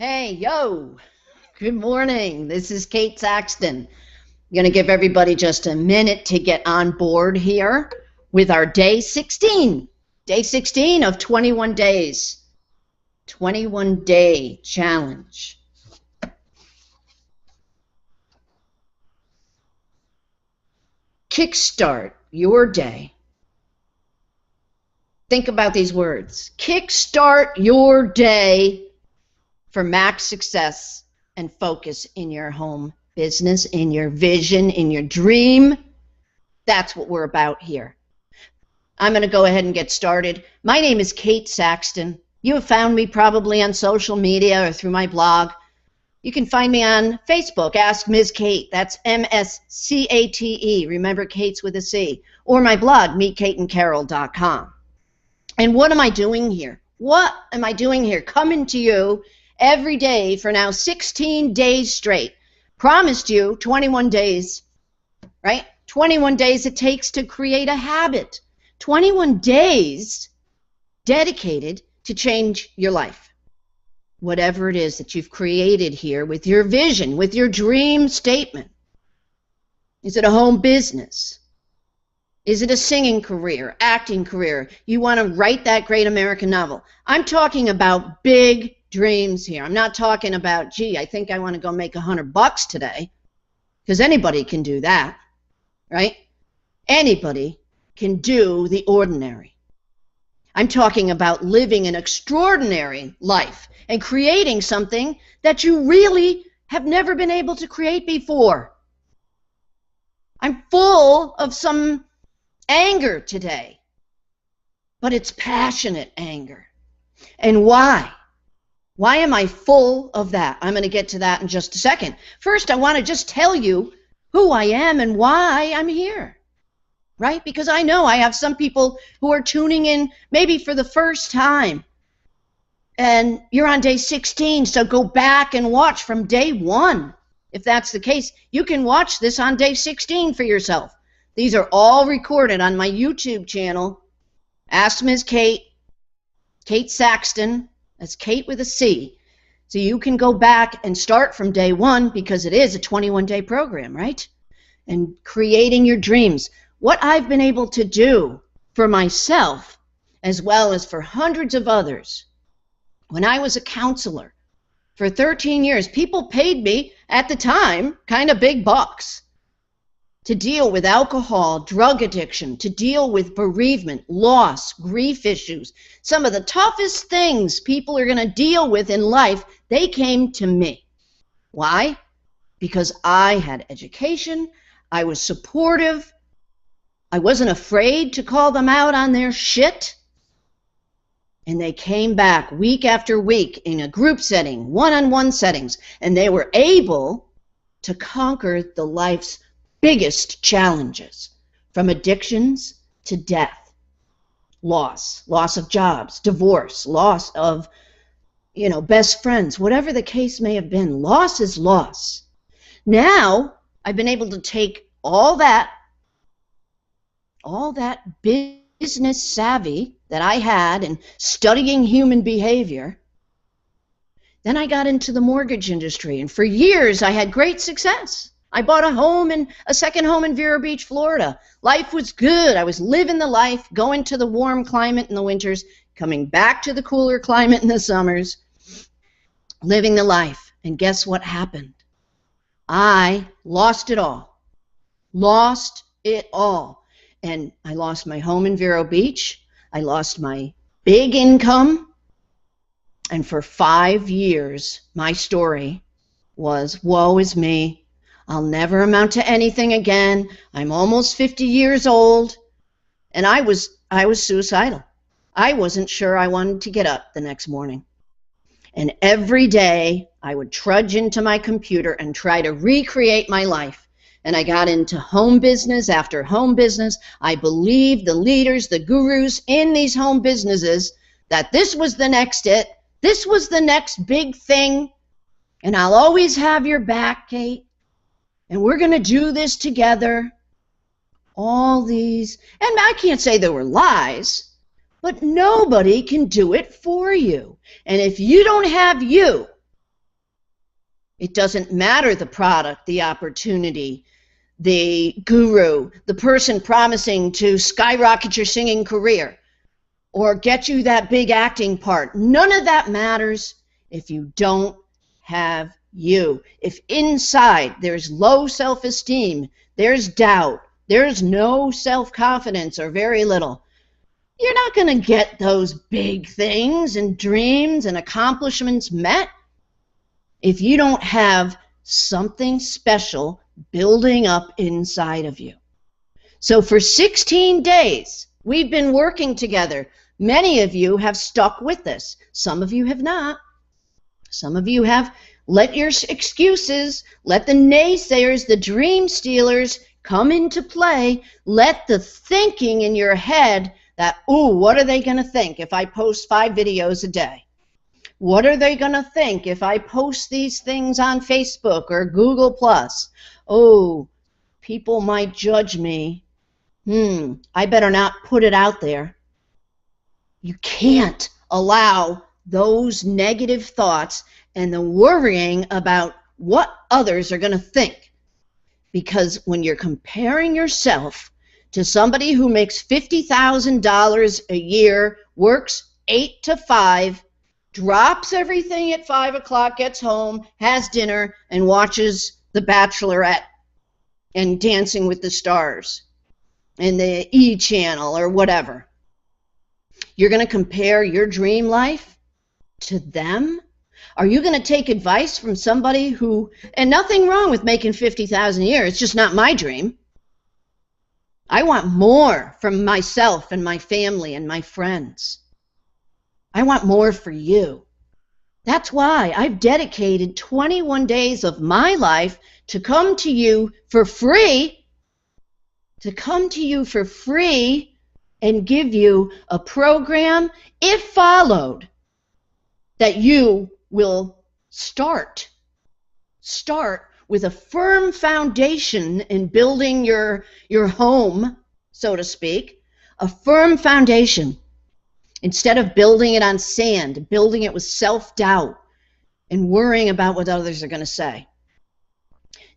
Hey, yo, good morning. This is Kate Saxton. I'm going to give everybody just a minute to get on board here with our day 16 of 21 days, 21-day challenge. Kickstart your day. Think about these words. Kickstart your day for max success and focus in your home business, in your vision, in your dream. That's what we're about here. I'm going to go ahead and get started. My name is Kate Saxton. You have found me probably on social media or through my blog. You can find me on Facebook, Ask Ms. Cate. That's MSCATE. Remember, Kate's with a C. Or my blog, meetkateandcarol.com. And what am I doing here? What am I doing here? Coming to you every day for now 16 days straight. Promised you 21 days, right? 21 days it takes to create a habit. 21 days dedicated to change your life. Whatever it is that you've created here with your vision, with your dream statement. Is it a home business? Is it a singing career, acting career? You want to write that great American novel? I'm talking about big dreams here. I'm not talking about, gee, I think I want to go make $100 today, because anybody can do that, right? Anybody can do the ordinary. I'm talking about living an extraordinary life and creating something that you really have never been able to create before. I'm full of some anger today, but it's passionate anger. And why? Why am I full of that? I'm going to get to that in just a second. First, I want to just tell you who I am and why I'm here, right? Because I know I have some people who are tuning in maybe for the first time, and you're on day 16, so go back and watch from day 1. If that's the case, you can watch this on day 16 for yourself. These are all recorded on my YouTube channel, Ask Ms. Cate, Kate Saxton. That's Kate with a C. So you can go back and start from day 1 because it is a 21-day program, right? And creating your dreams. What I've been able to do for myself as well as for hundreds of others. When I was a counselor for 13 years, people paid me at the time kind of big bucks to deal with alcohol, drug addiction, to deal with bereavement, loss, grief issues. Some of the toughest things people are going to deal with in life, they came to me. Why? Because I had education, I was supportive, I wasn't afraid to call them out on their shit, and they came back week after week in a group setting, one-on-one settings, and they were able to conquer the life's biggest challenges, from addictions to death, loss of jobs, divorce, loss of, best friends, whatever the case may have been. Loss is loss. Now, I've been able to take all that business savvy that I had in studying human behavior. Then I got into the mortgage industry, and for years I had great success. I bought a second home in Vero Beach, Florida. Life was good. I was living the life, going to the warm climate in the winters, coming back to the cooler climate in the summers, living the life. And guess what happened? I lost it all. Lost it all. And I lost my home in Vero Beach. I lost my big income. And for 5 years, my story was, woe is me. I'll never amount to anything again. I'm almost 50 years old. And I was suicidal. I wasn't sure I wanted to get up the next morning. And every day I would trudge into my computer and try to recreate my life. And I got into home business after home business. I believed the leaders, the gurus in these home businesses, that this was the next it. This was the next big thing. And I'll always have your back, Kate. And we're going to do this together. All these, and I can't say they were lies, but nobody can do it for you. And if you don't have you, It doesn't matter the product, the opportunity, the guru, the person promising to skyrocket your singing career or get you that big acting part. None of that matters if you don't have you. If inside there's low self-esteem, there's doubt, there's no self-confidence or very little, you're not going to get those big things and dreams and accomplishments met if you don't have something special building up inside of you. So for 16 days, we've been working together. Many of you have stuck with this. Some of you have not. Some of you have let your excuses, let the naysayers, the dream stealers come into play. Let the thinking in your head that, ooh, what are they going to think if I post 5 videos a day? What are they going to think if I post these things on Facebook or Google+? Oh, people might judge me. I better not put it out there. You can't allow those negative thoughts and the worrying about what others are going to think. Because when you're comparing yourself to somebody who makes $50,000 a year, works 8 to 5, drops everything at 5 o'clock, gets home, has dinner, and watches The Bachelorette and Dancing with the Stars and the E! Channel or whatever, you're going to compare your dream life to them? Are you going to take advice from somebody who, and nothing wrong with making $50,000 a year, it's just not my dream. I want more from myself and my family and my friends. I want more for you. That's why I've dedicated 21 days of my life to come to you for free, and give you a program, if followed, that you will start with a firm foundation in building your home, so to speak, a firm foundation. Instead of building it on sand, building it with self-doubt and worrying about what others are going to say.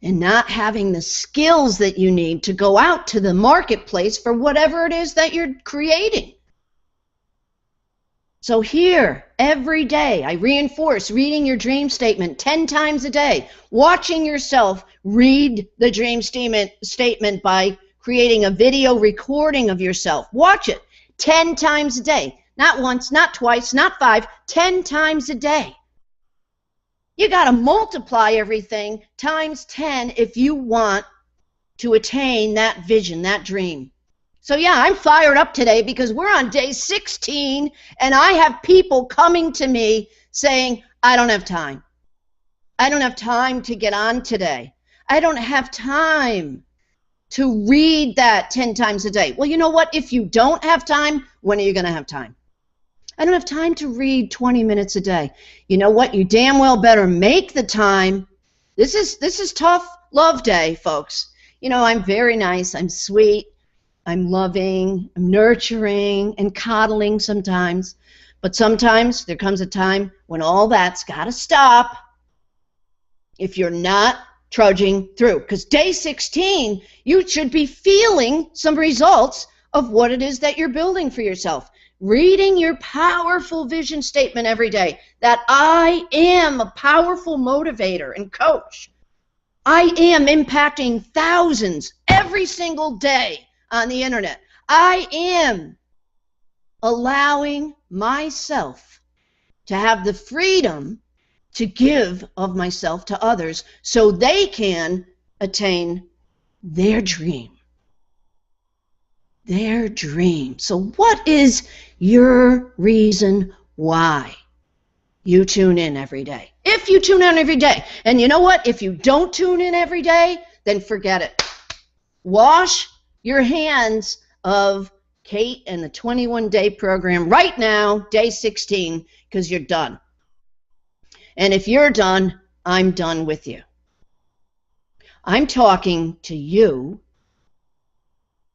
And not having the skills that you need to go out to the marketplace for whatever it is that you're creating. So here, every day, I reinforce reading your dream statement 10 times a day, watching yourself read the dream statement by creating a video recording of yourself. Watch it 10 times a day. Not once, not twice, not 5, 10 times a day. You got to multiply everything times 10 if you want to attain that vision, that dream. So yeah, I'm fired up today because we're on day 16 and I have people coming to me saying, I don't have time. I don't have time to get on today. I don't have time to read that 10 times a day. Well, you know what? If you don't have time, when are you going to have time? I don't have time to read 20 minutes a day. You know what? You damn well better make the time. This is tough love day, folks. You know, I'm very nice. I'm sweet. I'm loving. I'm nurturing and coddling sometimes. But sometimes there comes a time when all that's got to stop if you're not trudging through. Because day 16, you should be feeling some results of what it is that you're building for yourself. Reading your powerful vision statement every day, that I am a powerful motivator and coach. I am impacting thousands every single day on the internet. I am allowing myself to have the freedom to give of myself to others so they can attain their dream. Their dream. So what is your reason why you tune in every day? If you tune in every day, and you know what? If you don't tune in every day, then forget it. Wash your hands of Cate and the 21-day program right now, day 16, because you're done. And if you're done, I'm done with you. I'm talking to you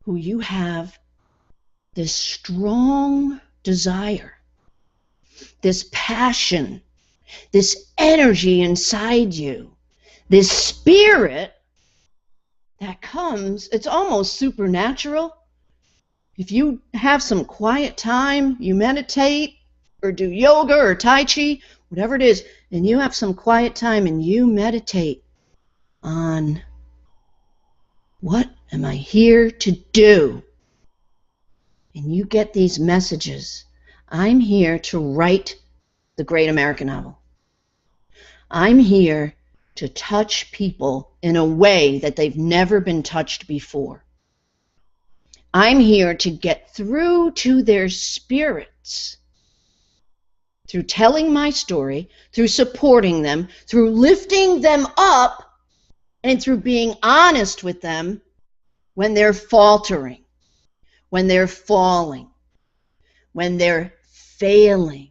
who you have this strong desire, this passion, this energy inside you This spirit that comes, it's almost supernatural. If you have some quiet time, you meditate or do yoga or Tai Chi, whatever it is, and you have some quiet time and you meditate on what am I here to do? And you get these messages. I'm here to write the great American novel. I'm here to touch people in a way that they've never been touched before. I'm here to get through to their spirits through telling my story, through supporting them, through lifting them up, and through being honest with them when they're faltering, when they're falling, when they're failing.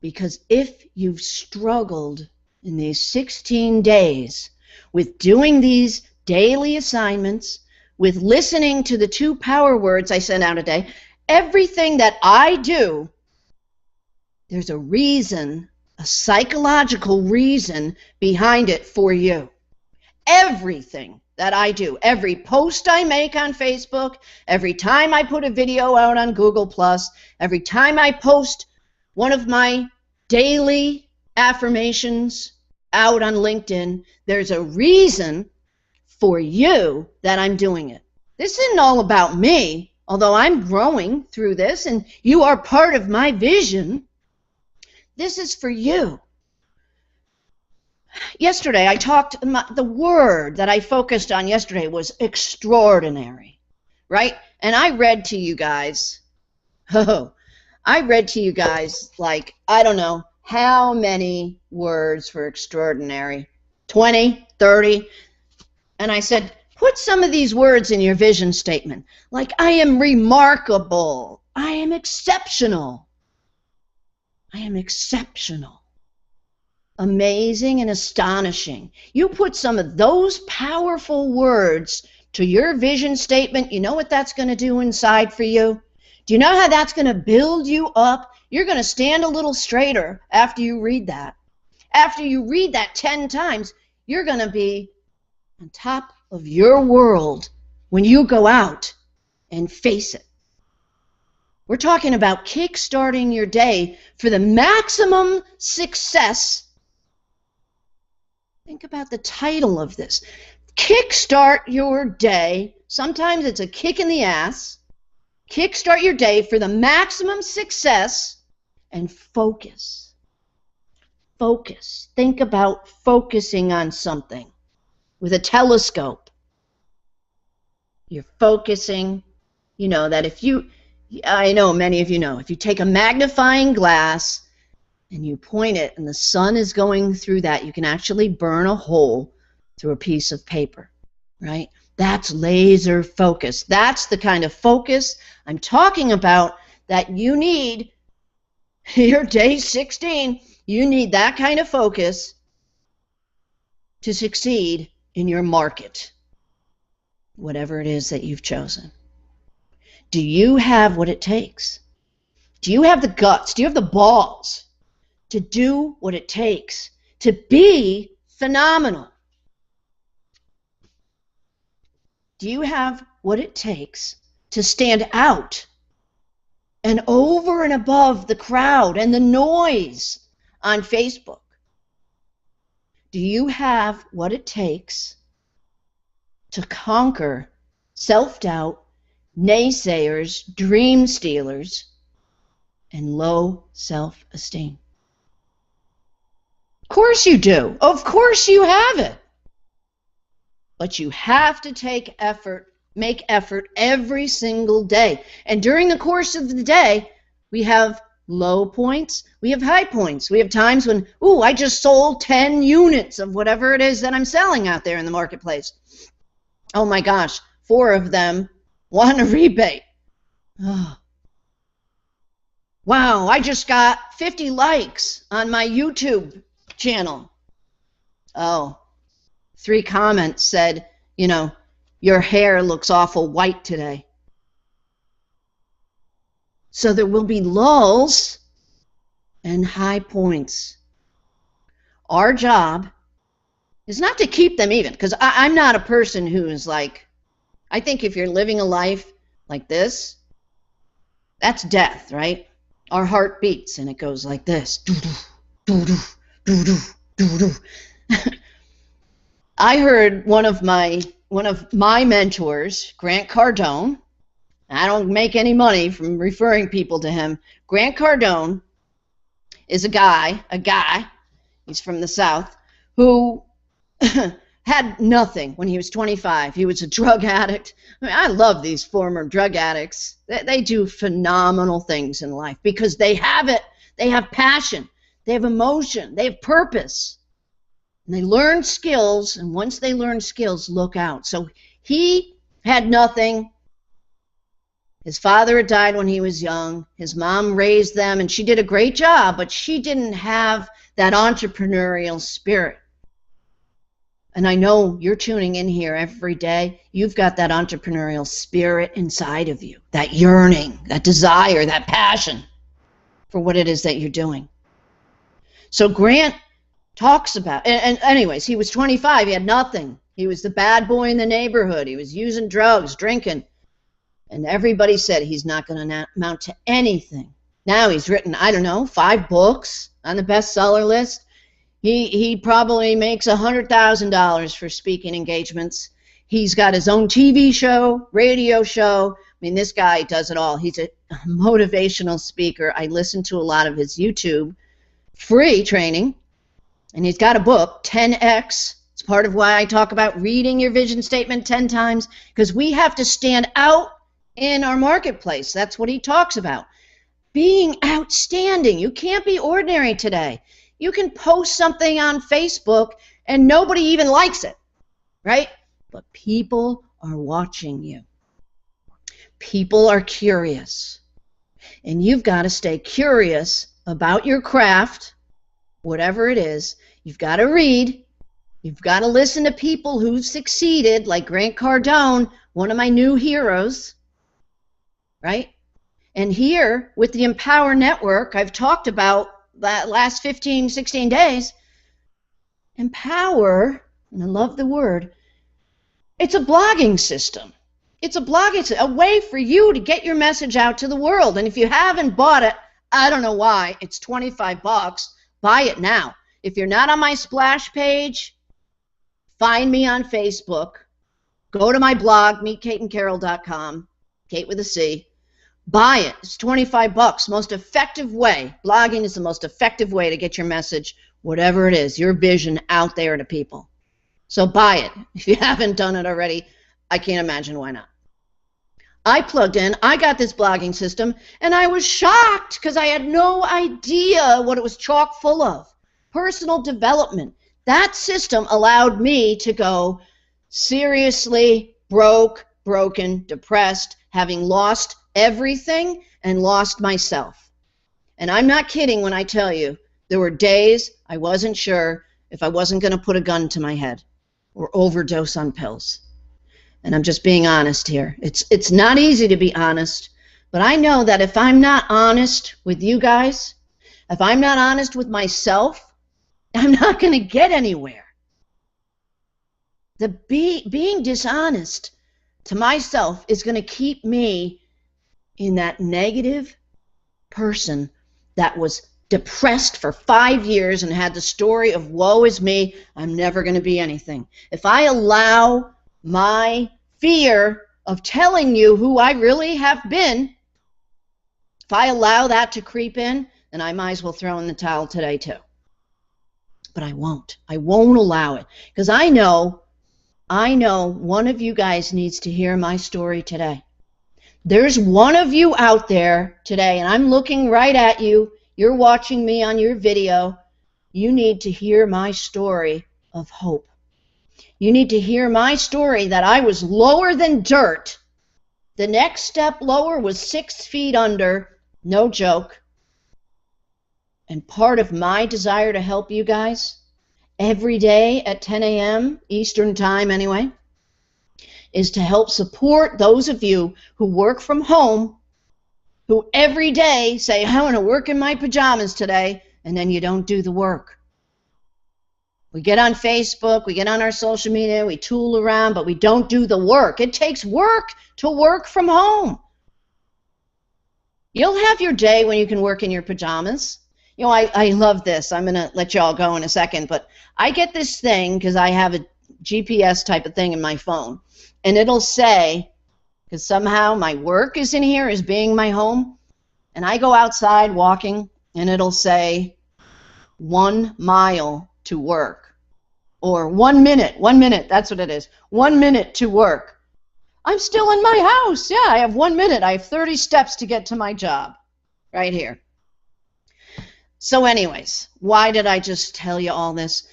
Because if you've struggled in these 16 days with doing these daily assignments, with listening to the 2 power words I send out a day, everything that I do, there's a reason, a psychological reason behind it for you. Everything that I do, every post I make on Facebook, every time I put a video out on Google+, every time I post one of my daily affirmations out on LinkedIn, there's a reason for you that I'm doing it. This isn't all about me, although I'm growing through this and you are part of my vision. This is for you. Yesterday I talked, the word that I focused on yesterday was extraordinary, right? And I read to you guys, like, I don't know how many words for extraordinary, 20, 30, and I said, put some of these words in your vision statement, like I am remarkable, I am exceptional, I am exceptional, amazing and astonishing. You put some of those powerful words to your vision statement, you know what that's going to do inside for you? Do you know how that's going to build you up? You're going to stand a little straighter after you read that. After you read that 10 times, you're going to be on top of your world when you go out and face it. We're talking about kickstarting your day for the maximum success. Think about the title of this. Kickstart your day. Sometimes it's a kick in the ass. Kickstart your day for the maximum success and focus. Focus. Think about focusing on something with a telescope. You're focusing, you know, that if you, I know many of you know, if you take a magnifying glass and you point it and the sun is going through that, you can actually burn a hole through a piece of paper, right? That's laser focus. That's the kind of focus I'm talking about that you need. Your day 16, you need that kind of focus to succeed in your market, whatever it is that you've chosen. Do you have what it takes? Do you have the guts? Do you have the balls to do what it takes to be phenomenal? Do you have what it takes to stand out and over and above the crowd and the noise on Facebook? Do you have what it takes to conquer self-doubt, naysayers, dream stealers, and low self-esteem? Of course you do. Of course you have it. But you have to take effort, make effort every single day. And during the course of the day, we have low points, we have high points. We have times when, ooh, I just sold 10 units of whatever it is that I'm selling out there in the marketplace. Oh my gosh, 4 of them want a rebate. Oh. Wow, I just got 50 likes on my YouTube channel. Oh, 3 comments said, you know, your hair looks awful white today. So there will be lulls and high points. Our job is not to keep them even, because I'm not a person who is like, I think if you're living a life like this, that's death, right? Our heart beats and it goes like this. Doo-doo, doo-doo, doo-doo. I heard one of my mentors, Grant Cardone. I don't make any money from referring people to him. Grant Cardone is a guy, he's from the South, who had nothing when he was 25. He was a drug addict. I mean, I love these former drug addicts. They do phenomenal things in life because they have it. They have passion. They have emotion. They have purpose. And they learn skills, and once they learn skills, look out. So he had nothing. His father had died when he was young. His mom raised them, and she did a great job, but she didn't have that entrepreneurial spirit. And I know you're tuning in here every day. You've got that entrepreneurial spirit inside of you, that yearning, that desire, that passion for what it is that you're doing. So Grant talks about, and anyways, he was 25. He had nothing. He was the bad boy in the neighborhood. He was using drugs, drinking. And everybody said he's not going to amount to anything. Now he's written, I don't know, 5 books on the bestseller list. He probably makes $100,000 for speaking engagements. He's got his own TV show, radio show. I mean, this guy does it all. He's a motivational speaker. I listen to a lot of his YouTube free training. And he's got a book, 10X. It's part of why I talk about reading your vision statement 10 times, because we have to stand out in our marketplace. That's what he talks about. Being outstanding. You can't be ordinary today. You can post something on Facebook and nobody even likes it, right? But people are watching you. People are curious. And you've got to stay curious about your craft, whatever it is. You've got to read. You've got to listen to people who've succeeded, like Grant Cardone, one of my new heroes, right? And here, with the Empower Network, I've talked about that last 15, 16 days. Empower, and I love the word, it's a blogging system. It's a way for you to get your message out to the world. And if you haven't bought it, I don't know why, it's $25. Buy it now. If you're not on my splash page, find me on Facebook. Go to my blog, meetcateandcarol.com, Kate with a C. Buy it. It's $25. Most effective way. Blogging is the most effective way to get your message, whatever it is, your vision out there to people. So buy it. If you haven't done it already, I can't imagine why not. I plugged in, I got this blogging system, and I was shocked because I had no idea what it was chock full of. Personal development. That system allowed me to go seriously broken, depressed, having lost everything and lost myself. And I'm not kidding when I tell you there were days I wasn't sure if I wasn't going to put a gun to my head or overdose on pills. And I'm just being honest here. It's not easy to be honest, but I know that if I'm not honest with you guys, if I'm not honest with myself, I'm not going to get anywhere. Being dishonest to myself is going to keep me in that negative person that was depressed for 5 years and had the story of woe is me, I'm never going to be anything. If I allow my fear of telling you who I really have been, if I allow that to creep in, then I might as well throw in the towel today too. But I won't. I won't allow it. Because I know one of you guys needs to hear my story today. There's one of you out there today, and I'm looking right at you. You're watching me on your video. You need to hear my story of hope. You need to hear my story that I was lower than dirt. The next step lower was 6 feet under. No joke. And part of my desire to help you guys every day at 10 a.m. Eastern Time anyway is to help support those of you who work from home, who every day say, I want to work in my pajamas today, and then you don't do the work. We get on Facebook, we get on our social media, we tool around, but we don't do the work. It takes work to work from home. You'll have your day when you can work in your pajamas. You know, I love this. I'm going to let you all go in a second, but I get this thing because I have a GPS type of thing in my phone, and it'll say, because somehow my work is in here as being my home, and I go outside walking, and it'll say 1 mile to work, or 1 minute, that's what it is, 1 minute to work. I'm still in my house. Yeah, I have 1 minute. I have 30 steps to get to my job right here. So anyways, why did I just tell you all this?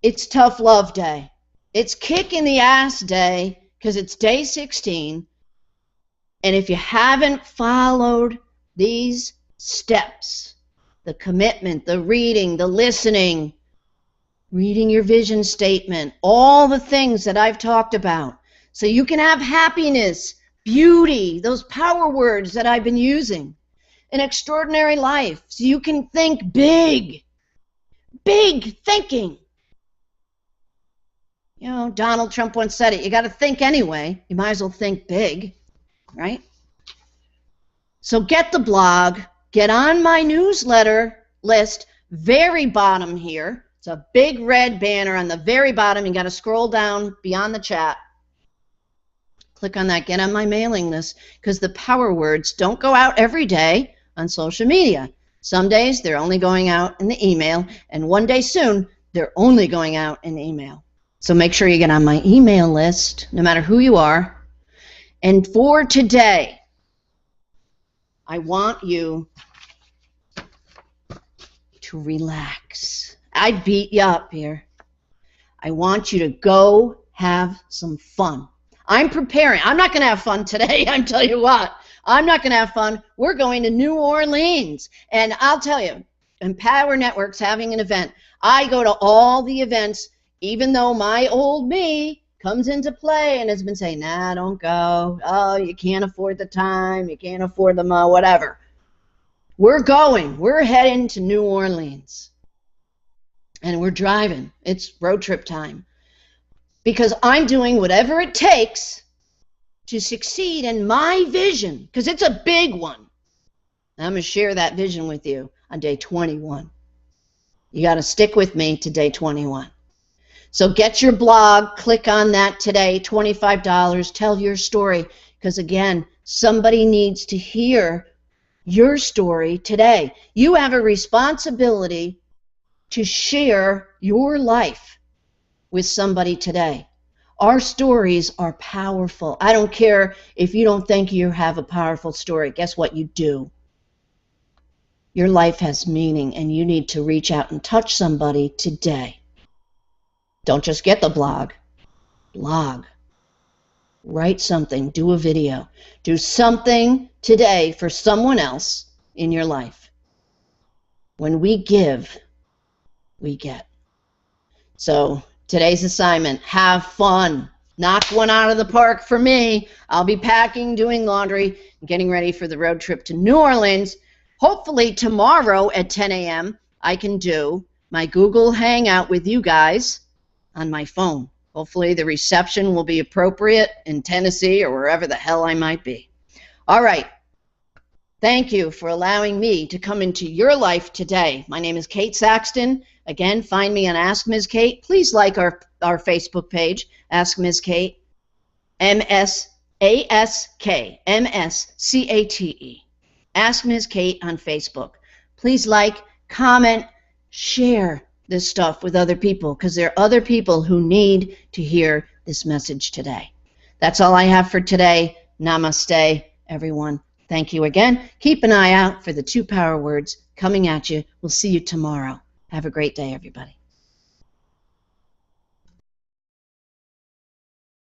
It's tough love day. It's kick in the ass day because it's day 16. And if you haven't followed these steps, the commitment, the reading, the listening, reading your vision statement, all the things that I've talked about, so you can have happiness, beauty, those power words that I've been using, an extraordinary life, so you can think big, big thinking. You know, Donald Trump once said it, you got to think anyway. You might as well think big, right? So get the blog, get on my newsletter list, very bottom here. It's a big red banner on the very bottom. You got to scroll down beyond the chat. Click on that, get on my mailing list, because the power words don't go out every day on social media. Some days they're only going out in the email, and one day soon they're only going out in email. So make sure you get on my email list, no matter who you are. And for today, I want you to relax. I beat you up here. I want you to go have some fun. I'm preparing. I'm not going to have fun today. I'm telling you what. I'm not going to have fun. We're going to New Orleans. And I'll tell you, Empower Network's having an event. I go to all the events, even though my old me comes into play and has been saying, nah, don't go. Oh, you can't afford the time. You can't afford the whatever. We're going. We're heading to New Orleans. And we're driving. It's road trip time. Because I'm doing whatever it takes to succeed in my vision, because it's a big one. And I'm going to share that vision with you on day 21. You got to stick with me to day 21. So get your blog, click on that today, $25, tell your story, because again, somebody needs to hear your story today. You have a responsibility to share your life with somebody today. Our stories are powerful. I don't care if you don't think you have a powerful story. Guess what? You do. Your life has meaning, and you need to reach out and touch somebody today. Don't just get the blog. Blog. Write something. Do a video. Do something today for someone else in your life. When we give, we get. So today's assignment, have fun. Knock one out of the park for me. I'll be packing, doing laundry, getting ready for the road trip to New Orleans. Hopefully tomorrow at 10 a.m. I can do my Google Hangout with you guys on my phone. Hopefully the reception will be appropriate in Tennessee or wherever the hell I might be. All right. Thank you for allowing me to come into your life today. My name is Cate Saxton. Again, find me on Ask Ms. Cate. Please like our Facebook page, Ask Ms. Cate, M-S-A-S-K, M-S-C-A-T-E. Ask Ms. Cate on Facebook. Please like, comment, share this stuff with other people, because there are other people who need to hear this message today. That's all I have for today. Namaste, everyone. Thank you again. Keep an eye out for the 2 power words coming at you. We'll see you tomorrow. Have a great day, everybody.